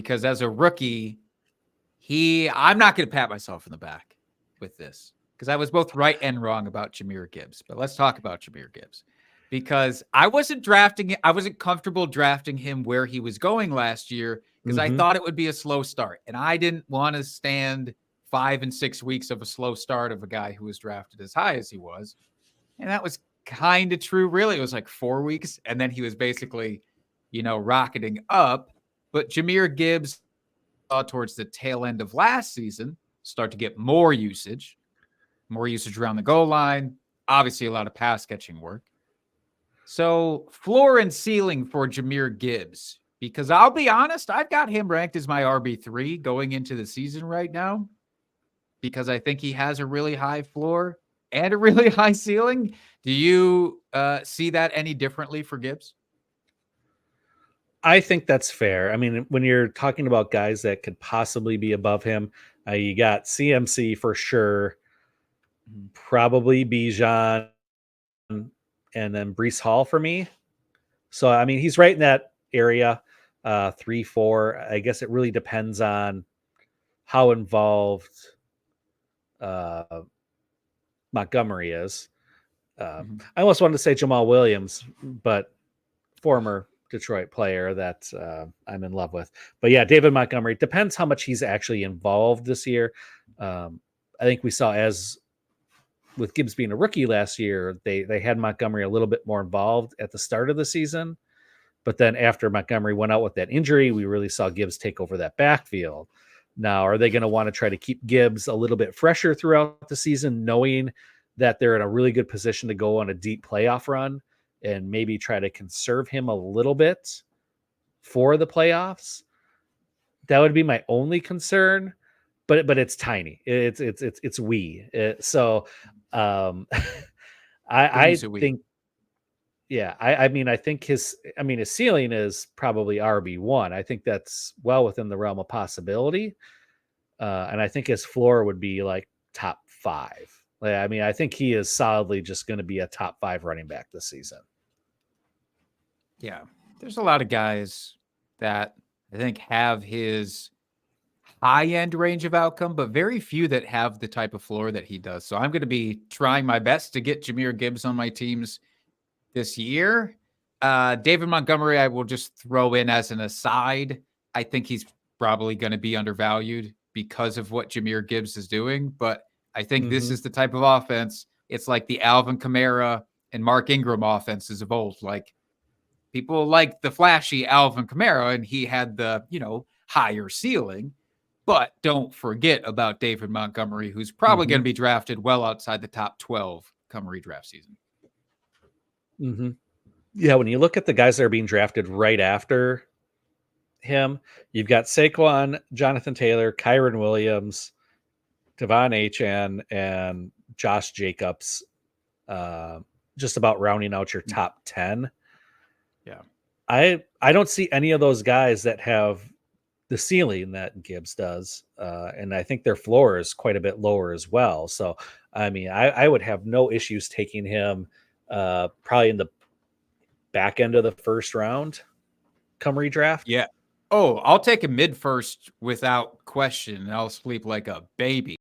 because as a rookie, I'm not going to pat myself in the back with this because I was both right and wrong about Jahmyr Gibbs. But let's talk about Jahmyr Gibbs because I wasn't comfortable drafting him where he was going last year because I thought it would be a slow start. And I didn't want to stand 5 and 6 weeks of a slow start of a guy who was drafted as high as he was. And that was kind of true, really. It was like 4 weeks. And then he was basically, rocketing up. But Jahmyr Gibbs towards the tail end of last season start to get more usage around the goal line, obviously a lot of pass catching work. So floor and ceiling for Jahmyr Gibbs, because I'll be honest, I've got him ranked as my RB3 going into the season right now because I think he has a really high floor and a really high ceiling. Do you see that any differently for Gibbs? I think that's fair. I mean, when you're talking about guys that could possibly be above him, you got CMC for sure, probably Bijan, and then Breece Hall for me. So, I mean, he's right in that area, 3, 4. I guess it really depends on how involved Montgomery is. I almost wanted to say Jamal Williams, but former Detroit player that I'm in love with. But yeah, David Montgomery, depends how much he's actually involved this year. I think we saw, as with Gibbs being a rookie last year, they had Montgomery a little bit more involved at the start of the season. But then after Montgomery went out with that injury, we really saw Gibbs take over that backfield. Now, are they going to want to try to keep Gibbs a little bit fresher throughout the season, knowing that they're in a really good position to go on a deep playoff run and maybe try to conserve him a little bit for the playoffs? That would be my only concern, but it's tiny. It's wee. So I think, yeah, I mean, I think his ceiling is probably RB1. I think that's well within the realm of possibility. And I think his floor would be like top 5. I mean, I think he is solidly just going to be a top 5 running back this season. Yeah. There's a lot of guys that I think have his high-end range of outcome, but very few that have the type of floor that he does. So I'm going to be trying my best to get Jahmyr Gibbs on my teams this year. David Montgomery, I will just throw in as an aside. I think he's probably going to be undervalued because of what Jahmyr Gibbs is doing. But I think this is the type of offense. It's like the Alvin Kamara and Mark Ingram offenses of old. Like, people like the flashy Alvin Kamara, and he had the, higher ceiling. But don't forget about David Montgomery, who's probably going to be drafted well outside the top 12 come redraft season. Yeah, when you look at the guys that are being drafted right after him, you've got Saquon, Jonathan Taylor, Kyron Williams, Devon Achane, and Josh Jacobs, just about rounding out your top 10. Yeah. I don't see any of those guys that have the ceiling that Gibbs does. And I think their floor is quite a bit lower as well. So, I mean, I would have no issues taking him probably in the back end of the first round come redraft. Yeah. Oh, I'll take a mid first without question, and I'll sleep like a baby.